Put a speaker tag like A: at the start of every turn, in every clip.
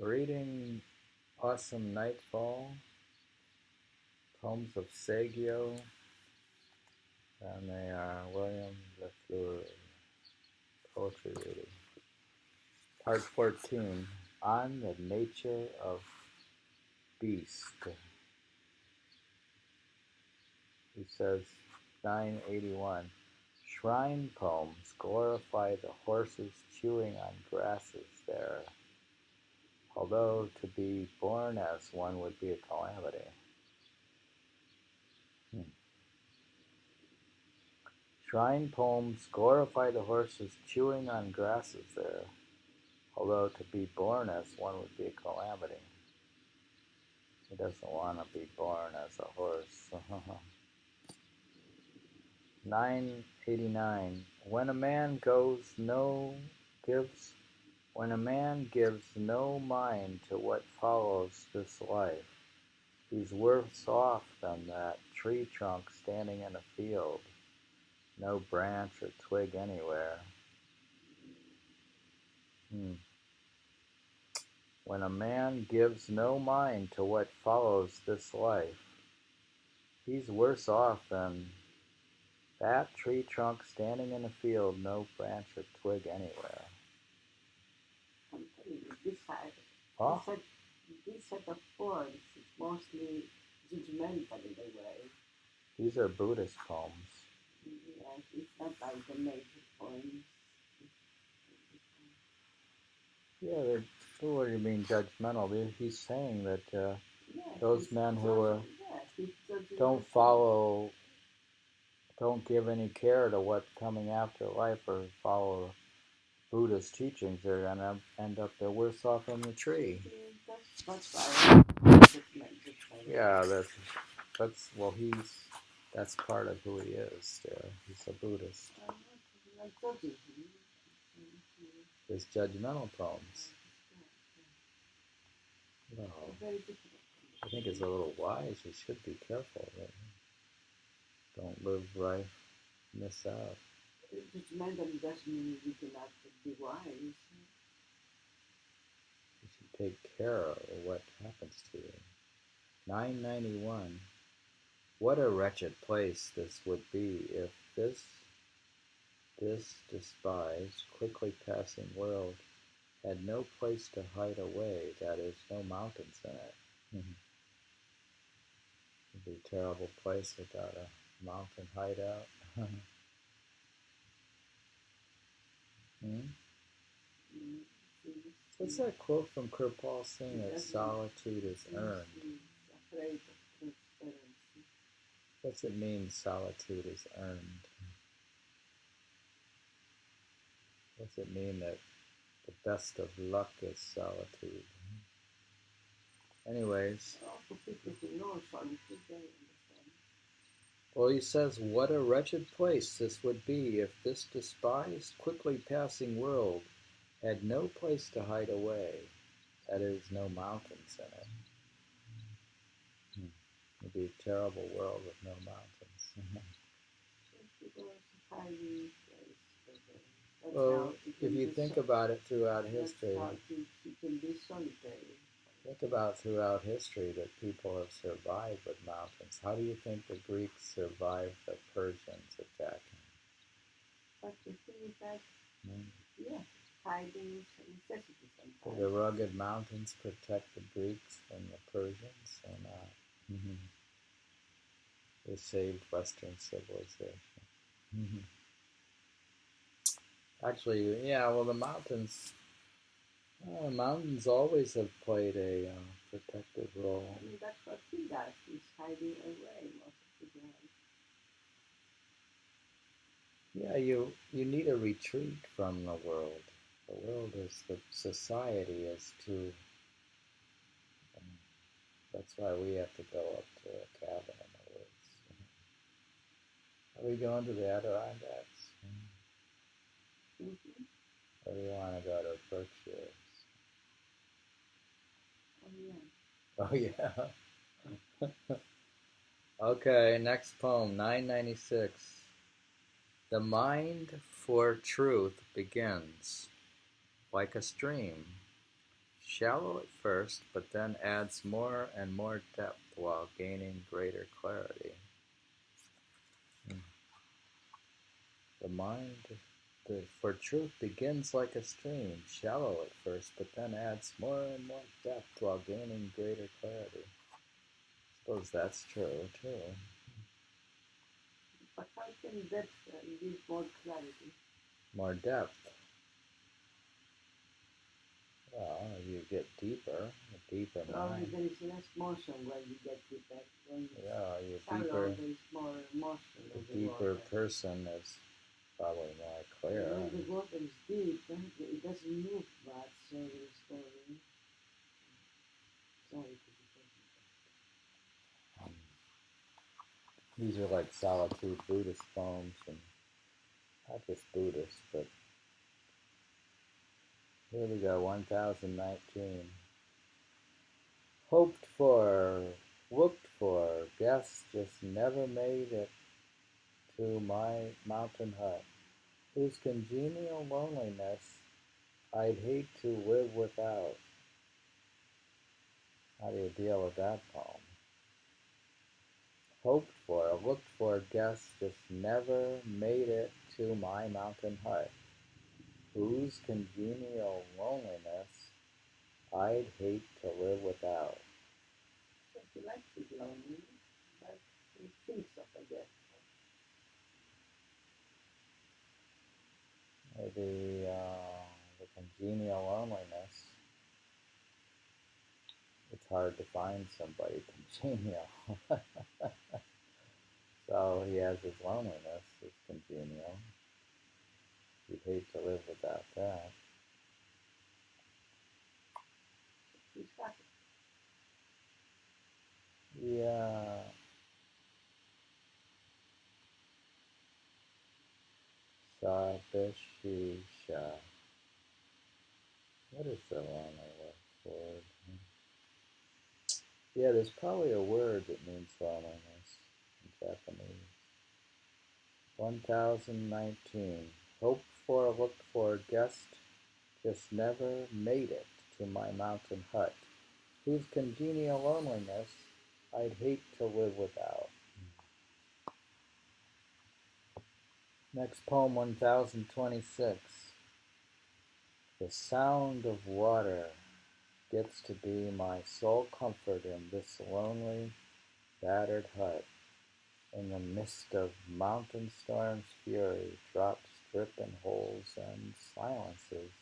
A: Reading Awesome Nightfall, Poems of Saigyo, and they are William LaFleur, poetry reading. Part 14, On the Nature of Beast. He says, 981, Shrine poems glorify the horses chewing on grasses there, although to be born as one would be a calamity. Shrine poems glorify the horses chewing on grasses there, although to be born as one would be a calamity. He doesn't want to be born as a horse. 989. When a man gives no mind to what follows this life, he's worse off than that tree trunk standing in a field, no branch or twig anywhere. When a man gives no mind to what follows this life, he's worse off than that tree trunk standing in a field, no branch or twig anywhere.
B: This set of poems is mostly judgmental in a way.
A: These are Buddhist poems.
B: Yes, it's not like the nature poems.
A: Yeah, what do you mean judgmental? He's saying that those men who don't give any care to what's coming after life or follow Buddhist teachings, they're going to end up, they're worse off than the tree. Yeah, that's part of who he is. He's a Buddhist. His judgmental poems. Well, I think it's a little wise. We should be careful. Don't live right, miss out.
B: Judgmental doesn't mean we cannot be wise.
A: You should take care of what happens to you. 991. What a wretched place this would be if this despised, quickly passing world had no place to hide away, that is, no mountains in it. It'd be a terrible place without a mountain hideout. What's that quote from Kirpal Singh that solitude is earned? What's it mean, solitude is earned? What's it mean that the best of luck is solitude? Anyways. Well, he says, what a wretched place this would be if this despised, quickly passing world had no place to hide away, that is, no mountains in it. It'd be a terrible world with no mountains. Well, if you think about it throughout history, that people have survived with mountains. How do you think the Greeks survived the Persians attacking?
B: But the thing is that, hiding is a necessity sometimes.
A: Did the rugged mountains protect the Greeks from the Persians or not? They saved Western civilization. Actually, the mountains always have played a protective role.
B: I mean, that's what he does. He's hiding away most of the time.
A: Yeah, you need a retreat from the world. The world the society is too. That's why we have to go up to a cabin in the woods. Are we going to the Adirondacks? Or do you want to go to Berkshire? Oh, yeah. Okay, next poem, 996. The mind for truth begins, like a stream, shallow at first, but then adds more and more depth while gaining greater clarity. The mind for truth begins like a stream, shallow at first, but then adds more and more depth while gaining greater clarity. I suppose that's true, too.
B: But how can depth give more clarity?
A: More depth. Well, you get deeper, a deeper
B: Probably
A: mind.
B: there is less motion when you get deeper. When
A: Yeah, you're
B: shallow,
A: deeper.
B: there is more motion
A: The
B: of the
A: deeper
B: water.
A: person is probably more clear.
B: When the water is deep, it doesn't move much, so there is no sorry to be
A: These are like solitude Buddhist poems, and not just Buddhist, but here we go, 1019. Hoped for, looked for, guests just never made it to my mountain hut, whose congenial loneliness I'd hate to live without. How do you deal with that poem? Hoped for, looked for guests just never made it to my mountain hut, whose congenial loneliness I'd hate to live without.
B: But you like to be lonely, but you think so, I guess.
A: Maybe the congenial loneliness. It's hard to find somebody congenial. So he has his loneliness, his congenial. He'd hate to live without that.
B: He's happy.
A: Yeah. Sabishisha. What is the loneliness word? Yeah, there's probably a word that means loneliness in Japanese. 1019. Hoped for, looked for, guest just never made it to my mountain hut, whose congenial loneliness I'd hate to live without. Next poem, 1026. The sound of water gets to be my sole comfort in this lonely, battered hut. In the midst of mountain storm's fury, drops drip in holes and silences.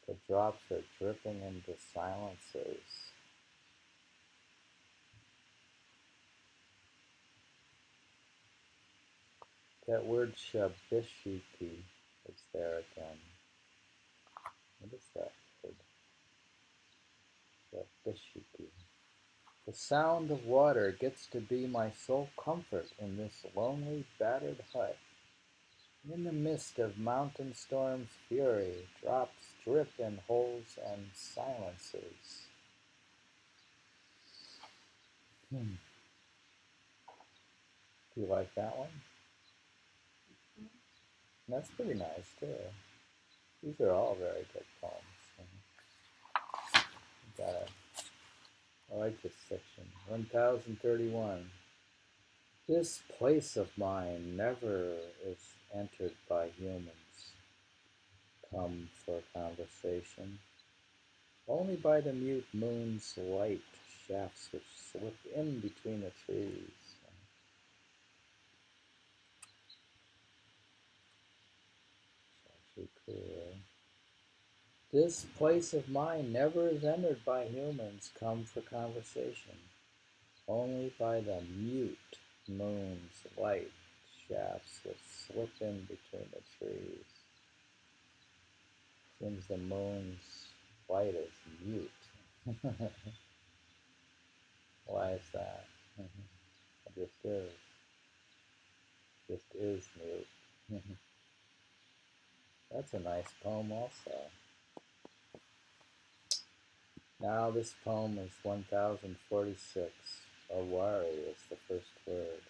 A: The drops are dripping into silences. That word shabishiki is there again. What is that word? Shabishiki. The sound of water gets to be my sole comfort in this lonely, battered hut. In the midst of mountain storm's fury, drops drip in holes and silences. Do you like that one? That's pretty nice, too. These are all very good poems. I like this section. 1031. This place of mine never is entered by humans. Come for conversation. Only by the mute moon's light shafts which slip in between the trees. It's actually cool. This place of mine never is entered by humans come for conversation. Only by the mute moon's light shafts which slip in between the trees. Seems the moon's light is mute. Why is that? It just is. Just is mute. That's a nice poem also. Now this poem is 1046. Awari is the first word.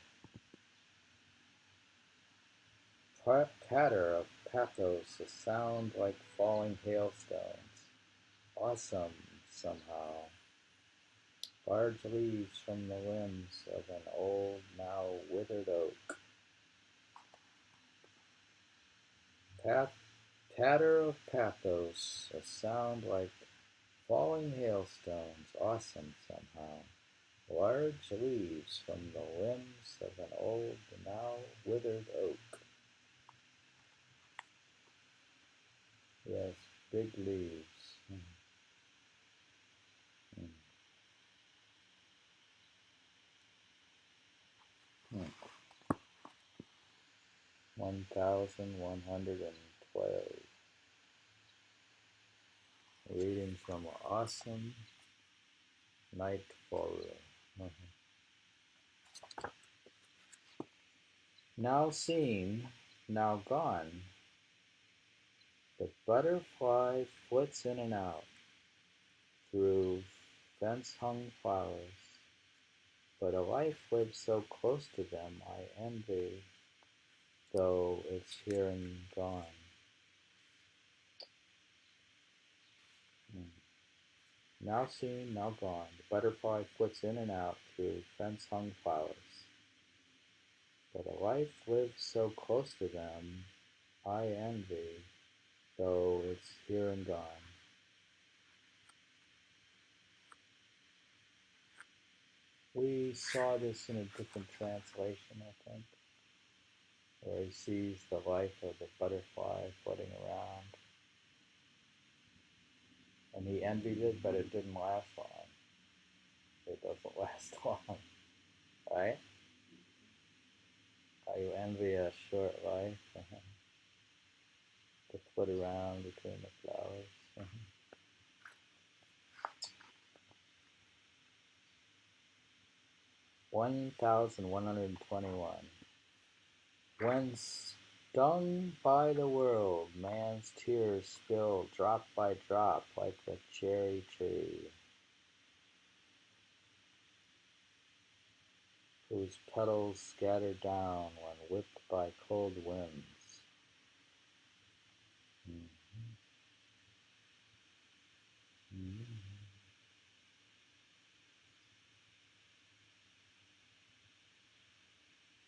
A: Patter of pathos, a sound like falling hailstones. Awesome, somehow. Large leaves from the limbs of an old, now withered oak. Patter of pathos, a sound like falling hailstones. Awesome, somehow. Large leaves from the limbs of an old, now withered oak. Yes, big leaves. 1112. Reading from Awesome Nightfall. Now seen, now gone, the butterfly flits in and out through fence-hung flowers, but a life lives so close to them I envy, though it's here and gone. Now seen, now gone, the butterfly flits in and out through fence-hung flowers, but a life lives so close to them I envy, though it's here and gone. We saw this in a different translation, I think, where he sees the life of the butterfly floating around, and he envied it, but it didn't last long. It doesn't last long, right? How you envy a short life to flit around between the flowers. 1121. When stung by the world, man's tears spill drop by drop like the cherry tree, whose petals scatter down when whipped by cold winds.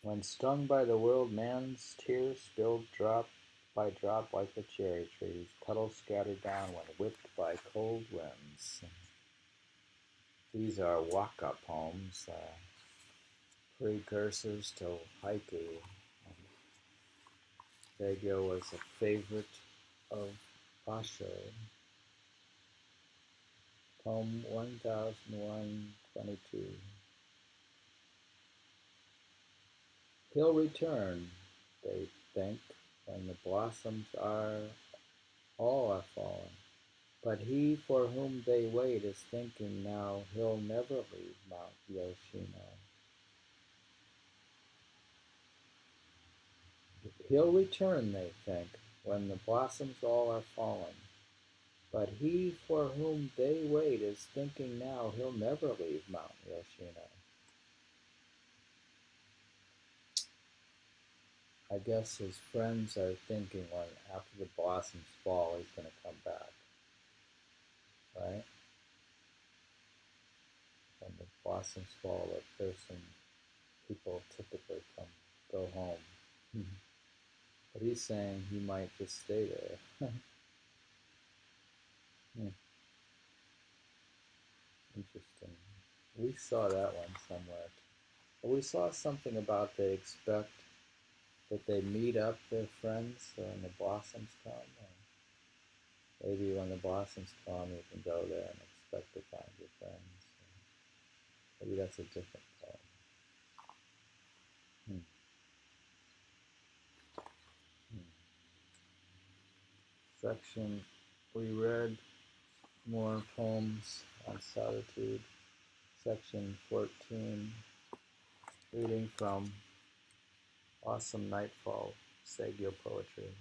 A: When stung by the world, man's tears spilled drop by drop like the cherry trees, petals scattered down when whipped by cold winds. These are waka poems, precursors to haiku. Saigyo was a favorite of Basho. Poem 1122. He'll return, they think, when the blossoms all are fallen. But he for whom they wait is thinking now he'll never leave Mount Yoshino. He'll return, they think, when the blossoms all are fallen. But he for whom they wait is thinking now he'll never leave Mount Yoshino. I guess his friends are thinking when after the blossoms fall, he's going to come back, right? When the blossoms fall, people typically go home. But he's saying he might just stay there. Interesting. We saw that one somewhere. But we saw something about they expect that they meet up their friends when the blossoms come. Or maybe when the blossoms come, you can go there and expect to find your friends. Maybe that's a different poem. Section, we read more poems on solitude. Section 14, reading from Awesome Nightfall Saigyo Poetry.